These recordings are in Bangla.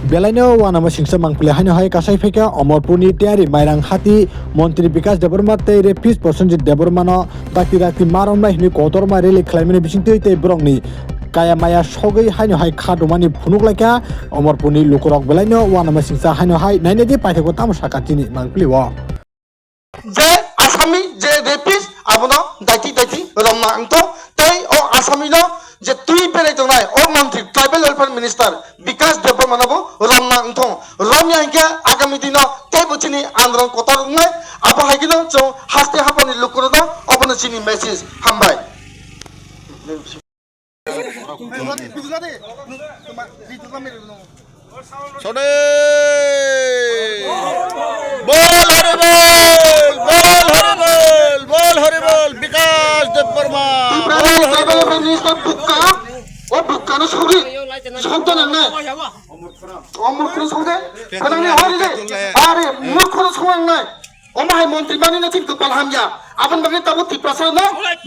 बेलायनो वानामा सिंसा मांपले हानो हाय कासाय फेका अमरपुरनि त्यारि माइरां हाती मन्त्री विकास देबरमा तै रेपिस प्रसन्जित देबरमानो ताकि राति मारमला हिनि कोतरमा रेले खलायमनि बिसिंतै तै ब्रंनि काया माया सगै हानो हाय खादमानि फुनुगलायका अमरपुरनि लुकरक बेलायनो वानामा सिंसा हानो हाय नायनेदि पाइथाको तामसा काटिनि मांपले वा जे आसामी जे रेपिस आबनो दाइति रमना अंतो तै ओ आसामी नो जे तुई पेले तंनाय ओ मंत्री ट्राइबल वेलफेयर मिनिस्टर विकास देबरमानबो रमना अंतो रमया के आगामी दिनो तै बुचिनि आंद्रन कोतरनाय आबो हायगिनो जो हास्ते हापनि लुकुरदा अबनो चिनि मेसेज हामबाय Sode bol horrible Vikas Debarma tribal welfare minister बुक्का ओ बुक्का न सगै शब्द नंगै अमरपुर सगै खोनानि हरिले आरे मुखर संनाय ओमाय मन्त्री बानि न थिक पालहामया आबन बागै ताबो तिप्रासा न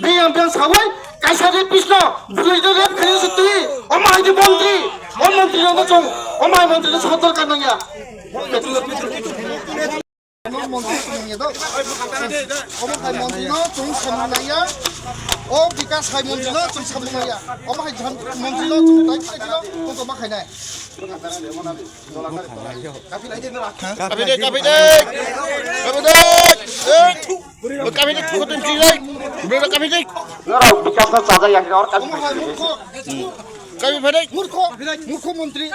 बेयाम बेन सावै काइसारि पिस्न बुलैदो रेप खै सति ओमाय दि मन्त्री ओ मन्त्री न जं ओमाय मन्त्री न सतर करनया ओ विकास हाय मन्त्री न जों सामनाया ओमाय मन्त्री न जों दाइखिनो जों मा खायनाय मुख्यमंत्री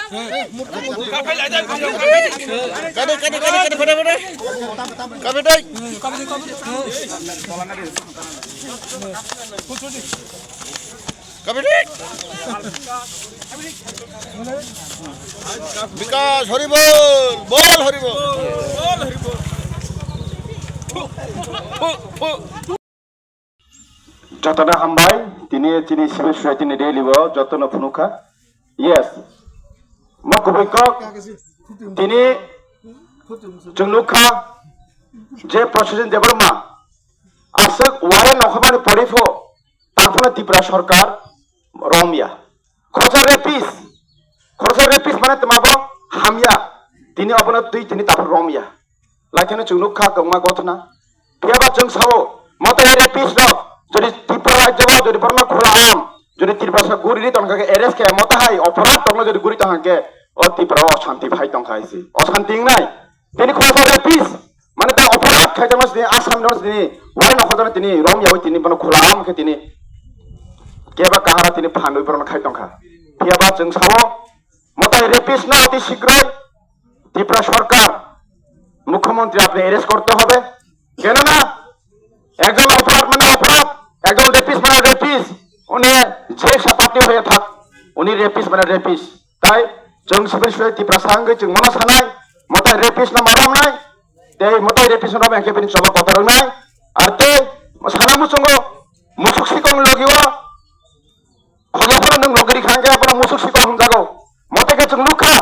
Vikas horrible bol horrible যতনা হামবাই তিনি চিনি সিভিল সোসাইটি রেলিব যতনা ফুনুকা ইয়েস মকবৈক তিনি জংলুখা যে প্রশাসন দেবরমা আসক ওয়ারে নখবানি পরিফো তারপরে ত্রিপুরা সরকার রমিয়া খরচা রেপিস মানে তোমাবো হামিয়া তিনি অবনত তুই তিনি তারপর রমিয়া লাইকেন জংলুখা গংমা গথনা বিয়াবা जों সাও মতে রেপিস ন যদি ত্রিপুরা রাজ্য যদি বর্মা খোলা আম যদি ত্রিপুরা গুরি তনকাকে এরেস কে মতে হাই অপরাধ তংলা যদি গুরি তহাকে ও ত্রিপুরা অশান্তি ভাই তংখাইছি অশান্তি নাই তিনি খরচা রেপিস মানে তা অপরাধ খাইতে মাস তিনি আসাম নস তিনি ওয়াই নখদনে তিনি রমিয়া হই তিনি বন খোলা আমকে তিনি কেবা কাহারা তিনি ফানুই বরন খাই তংখা বিয়াবা जों সাও মতে রেপিস না অতি শীঘ্রই ত্রিপুরা সরকার মুখ্যমন্ত্রী আপনি এরেস্ট করতে হবে কেন না একজন অপরাধ মানে অপরাধ একজন রেপিস মানে রেপিস উনি যে সাপাতি হয়ে থাক উনি রেপিস মানে রেপিস তাই जों सिभिल सोसाइटी प्रसांगे जों मना सानाय मताय रेपिस ना माराम नाय ते मताय रेपिस ना बेंके बिनि सभा कथा रोंनाय आर ते सानामु संगो मुसुक सिकं लगिवा खजाफोर नों लगरि खांगे आपना मुसुक सिकं हमजागौ मतेके जों लुखा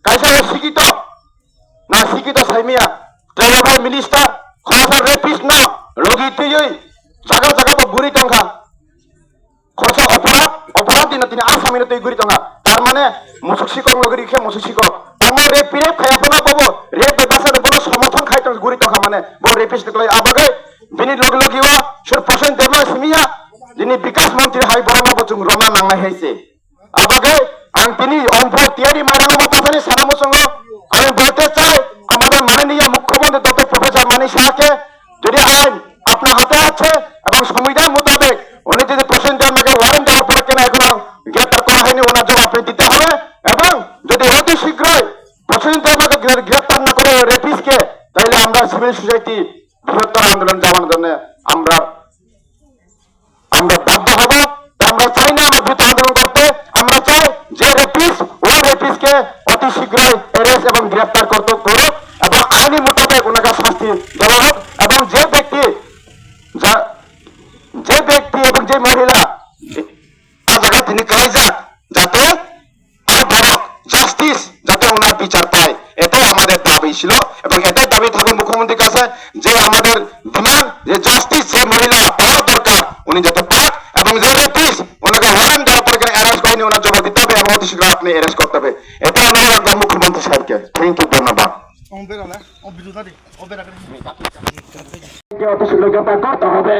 कायसा सिकित साइमिया ट्राइबल मिनिस्टर खरसा रेपिस ना लगी तुयै जागा गुरी टंका खरसा अपराध दिन तिनी आसामिनो तुई गुरी टंका तार माने मुसुक सिकं लगरि खे मुसुक सिकं तामो रेपिरे खायाफोना बाबो रेप बेबासा बनो समर्थन खायटं गुरी टंका माने बो रेपिस नकलै आबागे बिनि लगिवा सोर पर्सेंट देबा सिमिया दिनि विकास मंत्री हाय बरमाबो जों रमा नांनाय हायसे आबागे आं तिनि अम्फो तियारि मारानो बतासानि सानामो संगो आं बोलते चाই আমাদের মাননীয় মুখ্যমন্ত্রী ডক্টর প্রফেসর মানিক সাহাকে যদি আইন আপনার হাতে আছে এবং সংবিধান মোতাবেক উনি যদি প্রেসিডেন্ট আমাকে ওয়ারেন্ট দেওয়ার পরে কেন এখনো গ্রেপ্তার করা হয়নি ওনার জবাব আপনি দিতে হবে এবং যদি অতি শীঘ্রই প্রেসিডেন্ট আমাকে গ্রেপ্তার না করে রেপিসকে তাহলে আমরা সিভিল সোসাইটি বৃহত্তর আন্দোলন যাওয়ার জন্য আমরা বাধ্য হব আমরা চাই না আমরা দ্রুত আন্দোলন করতে আমরা চাই যে রেপিস ও রেপিসকে অতি শীঘ্রই অ্যারেস্ট এবং গ্রেপ্তার করতে করুক এবং আইনি মোতাবেক ওনাকে শাস্তি দেওয়া হোক এবং যে ব্যক্তি এবং যে মহিলা তার জায়গায় তিনি কাজ যাক যাতে জাস্টিস যাতে ওনার বিচার পায় এটাই আমাদের দাবি ছিল এবং এটাই দাবি থাকবে মুখ্যমন্ত্রীর কাছে যে আমাদের ডিমান্ড যে জাস্টিস যে মহিলা পাওয়ার দরকার উনি যাতে পাক এবং যে রেপিস ওনাকে ওয়ারেন্ট দেওয়ার পরে অ্যারেস্ট করেনি ওনার জবাব দিতে হবে এবং অতি শীঘ্র আপনি অ্যারেস্ট করতে হবে এটা ধন্যবাদ মুখ্যমন্ত্রী সাহেবকে। থ্যাংক ইউ, ধন্যবাদ। অতি শীঘ্র গ্রেপ্তার করতে হবে।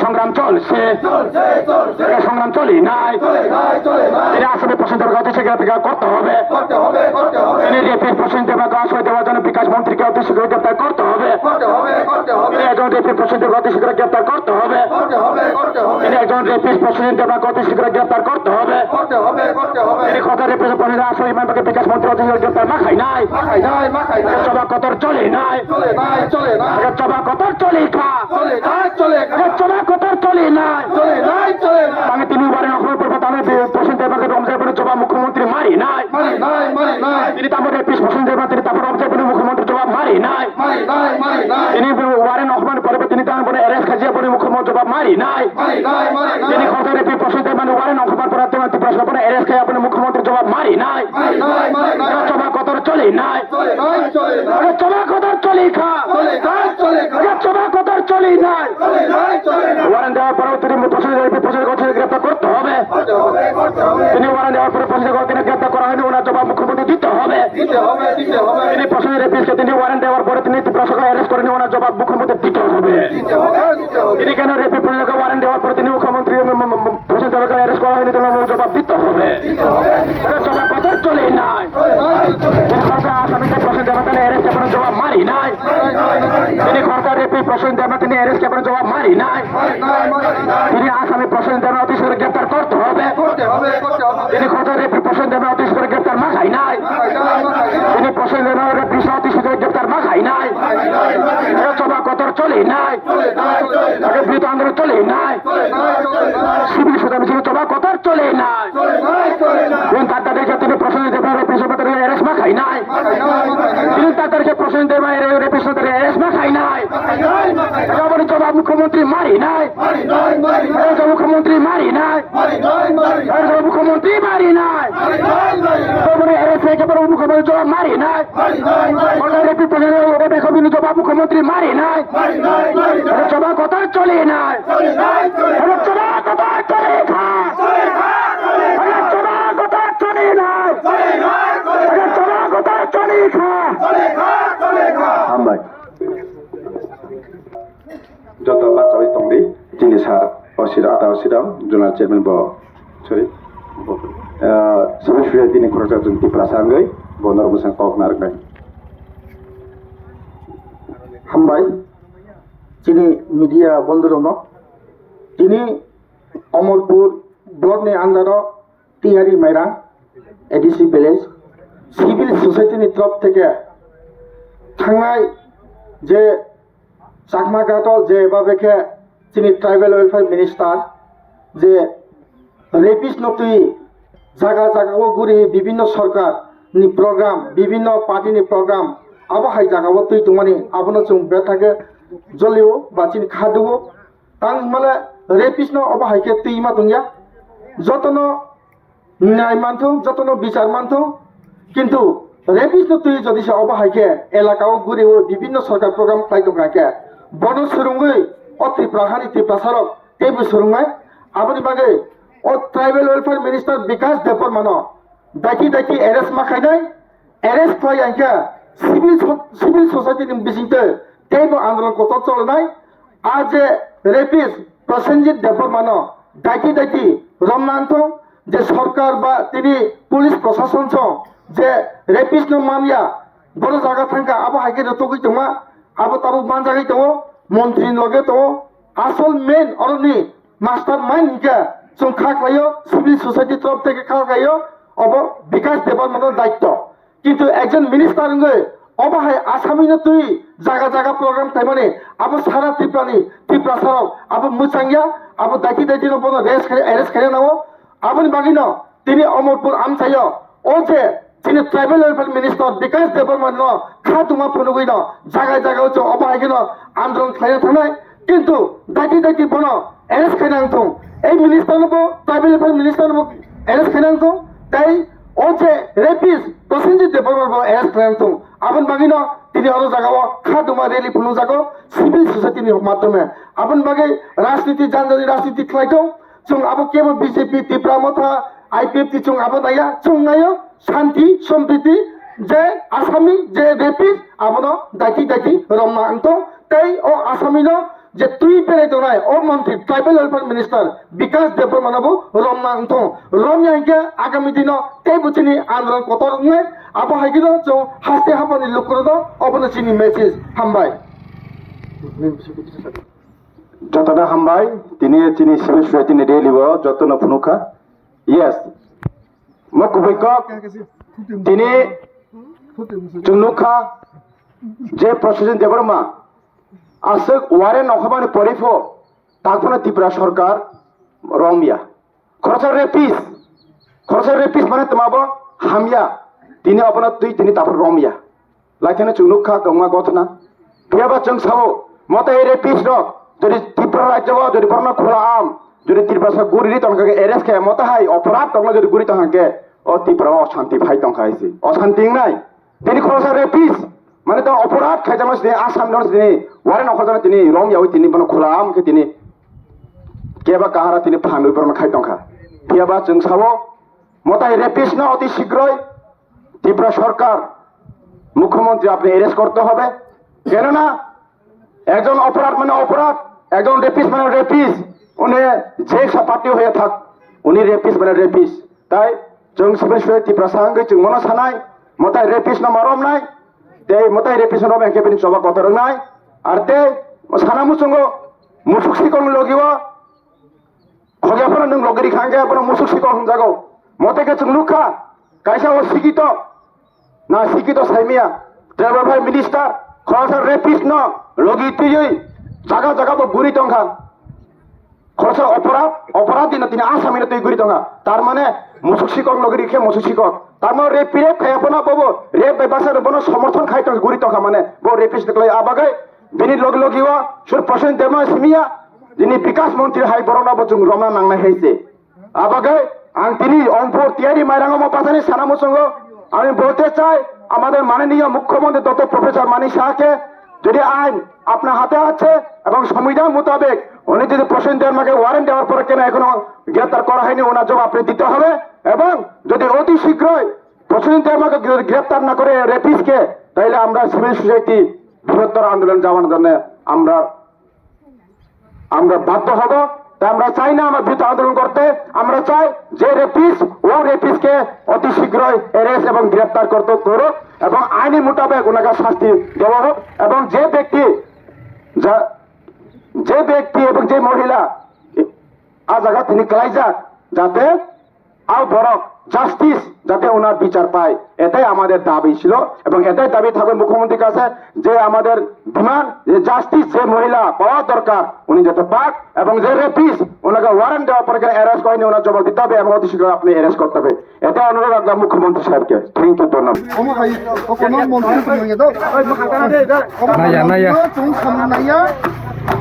সংগ্রাম চলছে, সংগ্রাম চলি নাই। তিনি আসলে প্রশাসনের অতি শীঘ্র গ্রেপ্তার করতে হবে। তিনি রেপির প্রশাসনকে আশ্রয় দেওয়ার জন্য বিকাশ মন্ত্রীকে অতি শীঘ্র গ্রেপ্তার করতে হবে। তিনি একজন রেপির প্রশাসনকে অতি শীঘ্র গ্রেপ্তার করতে হবে। তিনি একজন রেপির প্রশাসনকে অতি শীঘ্র গ্রেপ্তার করতে হবে। তিনি কথা রেপির প্রশাসনের আশ্রয় বিকাশ মন্ত্রী অতি শীঘ্র গ্রেপ্তার মাখাই নাই। সভা কতর চলে নাই। সভা কতর চলে খা সভা কতর চলে নাই। আমি তিনি বারেন অসমের পর্বত আমি প্রশাসন দেবাকে রমজানের সভা মুখ্যমন্ত্রী মারি নাই। তিনি তারপরে প্রশাসন দেবা তিনি তারপর রমজানের মুখ্যমন্ত্রী জবাব মারি নাই। তিনি ওয়ারেন অসমের পর্বত তিনি তারপরে এরেস খাজিয়া পরে মুখ্যমন্ত্রী জবাব মারি নাই। তিনি খোঁজের প্রশাসন দেবা ওয়ারেন অসমের পর্বত প্রশ্ন করে এরেস খাই আপনি মুখ্যমন্ত্রী জবাব মারি নাই। সভা কতর চলে নাই। সভা কতর চলে খা সভা কতর চলে নাই। ওয়ারেন্ট দেওয়ার পরেও তিনি প্রশাসন গ্রেপ্তার করতে হবে। তিনি ওয়ারেন্ট দেওয়ার পরে প্রশাসন তিনি গ্রেপ্তার করা হয়নি, ওনার জবাব মুখ্যমন্ত্রী দিতে হবে। তিনি প্রশাসনের রেপিসকে তিনি ওয়ারেন্ট দেওয়ার পরে তিনি প্রশাসন অ্যারেস্ট করেনি, ওনার জবাব মুখ্যমন্ত্রী দিতে হবে। তিনি কেন রেপি প্রশাসনকে ওয়ারেন্ট দেওয়ার পরে তিনি মুখ্যমন্ত্রী প্রশাসন দেওয়াকে অ্যারেস্ট করা হয়নি, ওনার জবাব দিতে হবে। জবাব কতর চলে নাই। আসামিকে প্রশাসন দেওয়া তিনি অ্যারেস্ট করার জবাব মারি নাই। তিনি খরচা রেপি প্রশাসন দেওয়া তিনি অ্যারেস্ট করার জবাব মারি নাই। তিনি আসামি প্রশাসন দেওয়া অতি শীঘ্র গ্রেপ্তার করতে হবে। তিনি খরচা রেপি প্রশাসন দেওয়া অতি শীঘ্র গ্রেপ্তার মাখাই নাই। তিনি প্রশাসন দেওয়া রেপি অতি শীঘ্র গ্রেপ্তার মাখাই নাই। সভা কতর চলে নাই। বৃহৎ আন্দোলন চলে নাই। সিভিল সোসাইটি সভা কতর চলে নাই। তার তাদেরকে তিনি প্রশাসন দেওয়া রেপি অ্যারেস্ট মাখাই নাই। তিনি তাদেরকে প্রশাসন দেওয়া রেপি অ্যারেস্ট মাখাই নাই। জবাব মুখ্যমন্ত্রী মারি নাই। মুখ্যমন্ত্রী মারি নাই। মুখ্যমন্ত্রী মারি নাই। মুখ্যমন্ত্রী জবাব মারি নাই। জবাব মুখ্যমন্ত্রী মারি নাই। সভা কথা চলে নাই। সভা কথা চলে সভা কথা চলে নাই। সভা কথা চলে যত বাচ্চা তংদি জিনিস আর অসিরা আতা অসিরাম জোনাল চেয়ারম্যান ব সরি সবাই তিনি খরচা জন্তি প্রাসাঙ্গই বন্দর বসাং কক নারগাই হামবাই যিনি মিডিয়া বন্ধু দङ তিনি अमरपुर ब्लकनि आन्डाराव टियारि माइरां एडिसि भिलेज सिभिल सोसाइटिनि तरफ থেকে थांनाय जे চাকমাঘাটত যেভাবে যিনি ট্রাইবেল ওয়েলফেয়ার মিনিস্টার যে রেপিস নতুই জায়গা জায়গাও ঘুরে বিভিন্ন সরকারনি প্রোগ্রাম বিভিন্ন পার্টিনি প্রোগ্রাম আবহাই জায়গাও তুই তোমানি আবনো जों बे থাকে জলিও বা চিনি খাদুও তাং মানে রেপিস ন আবহাইকে তুই মা দুনিয়া যতন ন্যায় মানথো যতন বিচার মানথো কিন্তু রেপিস ন তুই যদি সে আবহাইকে এলাকাও ঘুরে বিভিন্ন সরকার প্রোগ্রাম খাইতো গাকে বন সুরঙ্গই অতি প্রাহানি ত্রিপ্রাসারক টেবু সুরঙ্গাই আপনি বাগে ও ট্রাইবেল ওয়েলফেয়ার মিনিস্টার বিকাশ দেবর মানো দাকি দাকি এরেস্ট মাখাইনাই এরেস্ট খাই আইকা সিভিল সোসাইটিनि बिसिंते टेबु आंदोलन कत चलनाय आज रेपिस प्रसेनजित देबर मानो दाकी दाकी रमनांथो जे सरकार बा तिनि पुलिस प्रशासन छ जे रेपिस न मामला बड़ जागा थांका आबो हाइके रतोगै दमा आबो ताबो मान जागै दङ मन्त्रि लगे दङ आसल मेन अरनि मास्टार माइंड हिका जों खाख्लायो सिभिल सोसाइटी तरफ থেকে खाख्लायो अब विकास देबर मानो दायित्व কিন্তু একজন মিনিস্টার অবহাই আসামিনো তুই জায়গা জায়গা প্রোগ্রাম তাই মানে আবো সারা ত্রিপুরা সারাও আবো মুচাঙ্গিয়া আবো দাকি দাকি বনো এরেস্ট খেলে নাও আবনি বাগিনো তিনি অমরপুর আমচাইও ও যে তিনি ট্রাইবেল ওয়েলফেয়ার মিনিস্টার বিকাশ দেবর মান খাতুমা ফনুগইনো জায়গা জায়গা হচ্ছে অবহাইগিনো আন্দোলন খাইয়ে থানায় কিন্তু দাকি দাকি বনো এরেস্ট খেলে আনতো এই মিনিস্টার নবো ট্রাইবেল ওয়েলফেয়ার মিনিস্টার নবো এরেস্ট খেলে আনতো তাই ও যে রেপিস প্রসেনজিত দেবর এরেস্ট খেলে আনতো আপন বাগিনো তিনি আরো জাগাও খাতুমা রেলি ফুনু জাগো সিভিল সোসাইটিनि মাধ্যমে আপন বাগে রাজনীতি জানজানি রাজনীতি খাইতো जों आबो केबो बीजेपी त्रिपुरा मथा आईपीएफ जों आबो नाया जों नायो শান্তি সম্প্রীতি যে আসামি যে রেপিস আবনো দায়িত্ব রমনা আন্ত তাই ও আসামিনো যে তুই পেরে দোনাই ও মন্ত্রী ট্রাইবেল ওয়েলফেয়ার মিনিস্টার বিকাশ দেববর্মানাবো রমনা আন্ত রমনাকে আগামী দিন তেই বুচিনি আন্দোলন কতর আবো হাইকিনো চ হাস্তে হাবানি লোকরো অবনো চিনি মেসেজ হামবাই যতটা হামবাই তিনি চিনি সিভিল সুয়ে তিনি রেলিব যতন ফুনুখা ইয়েস মকুবৈক তিনি চুনুখা যে প্রসেসন দেবর্মা আসক ওয়ারে নখবানি পরিফ তাকফনা ত্রিপুরা সরকার রমিয়া খরচের রেপিস মানে তোমাবো হামিয়া তিনি অপনা তুই তিনি তারপর রমিয়া লাইখানে চুনুখা গমা গথনা বিয়াবা চং সাবো মতে এই রেপিস রক যদি ত্রিপুরা রাজ্য যদি বর্ণ খোলা আম যদি ত্রিপুরা গুড়ি তংকে এরেস খায় মতে হাই অপরাধ তংলা যদি গুড়ি তংকে ও ত্রিপুরা অশান্তি ভাই তংকা হয়েছে অশান্তি নাই তিনি খরচের রেপিস মানে তো অপরাধ খাইজানো তিনি আসাম তিনি ওয়ারে নখজানো তিনি রমিয়া ওই তিনি বন খোলা আমকে তিনি কেবা কাহারা তিনি ফানুই বর্ণ খাই তংকা বিয়াবা চং সাবো মতে রেপিস না অতি শীঘ্রই ত্রিপুরা সরকার মুখ্যমন্ত্রী আপনি এরেস্ট করতে হবে কেননা একজন অপরাধ মানে অপরাধ একজন রেপিস মানে রেপিস উনি যে পার্টি হয়ে থাক উনি রেপিস মানে রেপিস তাই जों सिभिल ত্রিপুরা সাংগে जों মনে সানাই মতাই রেপিস না মারম নাই তে মতাই রেপিস না ব্যাংকে পেনি সবা কথা নাই আর তে সানামু সঙ্গ মুসুক সিকং লগিব খগেফানা নং লগরি খাঙ্গে আপনা মুসুক সিকং জাগো মতেকে जों লুখা কাইসা ও শিক্ষিত না শিক্ষিত সাইমিয়া ট্রাইবেল ভাই মিনিস্টার খরচার রেপিস ন লগি তুই জায়গা জায়গা গুড়ি টঙ্কা খরচা অপরাধী না তিনি আসামি না তুই গুড়ি টঙ্কা তার মানে মুসুক শিকক লগি খে মুসুক শিকক তার মানে রেপ খাইয়াপনা পাবো রেপ বেবাসার বনো সমর্থন খাইতো গুড়ি টঙ্কা মানে বো রেপিস দেখলে আবাগে বিনি লগিব সুর প্রসেন দেমা সিমিয়া যিনি বিকাশ মন্ত্রী হাই বরনা বচুং রমনা নাংনা হয়েছে আবাগে আং তিনি অঙ্কুর তিয়ারি মাইরাঙ্গম পাশানি সানামু সঙ্গ আমি বলতে চাই আমাদের মাননীয় মুখ্যমন্ত্রী ডক্টর প্রফেসর মানি শাহকে যদি আইন আপনার হাতে আছে এবং সংবিধান মোতাবেক উনি যদি প্রসেন দেওয়ার ওয়ারেন্ট দেওয়ার পরে কেন এখনো গ্রেপ্তার করা হয়নি ওনার জবাব আপনি দিতে হবে এবং যদি অতি শীঘ্রই প্রসেন দেওয়ার গ্রেপ্তার না করে রেপিসকে তাহলে আমরা সিভিল সোসাইটি বৃহত্তর আন্দোলন যাওয়ার জন্য আমরা বাধ্য হব তাই আমরা চাই না আমরা বৃহত্তর আন্দোলন করতে আমরা চাই যে রেপিস ও রেপিসকে অতি শীঘ্রই এরেস্ট এবং গ্রেপ্তার করতে করুক এবং আইনি মোতাবেক ওনাকে শাস্তি দেওয়া হোক এবং যে ব্যক্তি এবং যে মহিলা আজ জায়গা তিনি ক্লাই যাক যাতে আর বড় জাস্টিস যাতে ওনার বিচার পায় এটাই আমাদের দাবি ছিল এবং এটাই দাবি থাকবে মুখ্যমন্ত্রীর কাছে যে আমাদের ডিমান্ড যে জাস্টিস যে মহিলা পাওয়া দরকার উনি যাতে পাক এবং যে রেপিস ওনাকে ওয়ারেন্ট দেওয়ার পরে অ্যারেস্ট করেনি ওনার জবাব দিতে হবে এবং অতি শীঘ্র আপনি অ্যারেস্ট করতে হবে এটা অনুরোধ রাখলাম মুখ্যমন্ত্রী সাহেবকে থ্যাংক ইউ ধন্যবাদ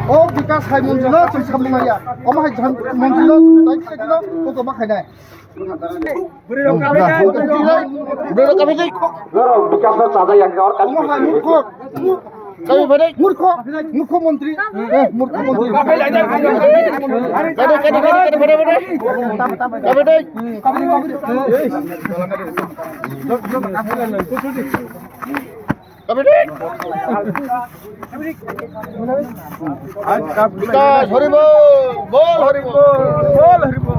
ও বিকাশ হাই মন্ত্রী जों সামনাইয়া ও হাই মন্ত্রী তো তো বাখাইনাই বিকাশ চাঁদাই এক আর মুখ্যমন্ত্রী বিকাশ হরিবল বল হরিবল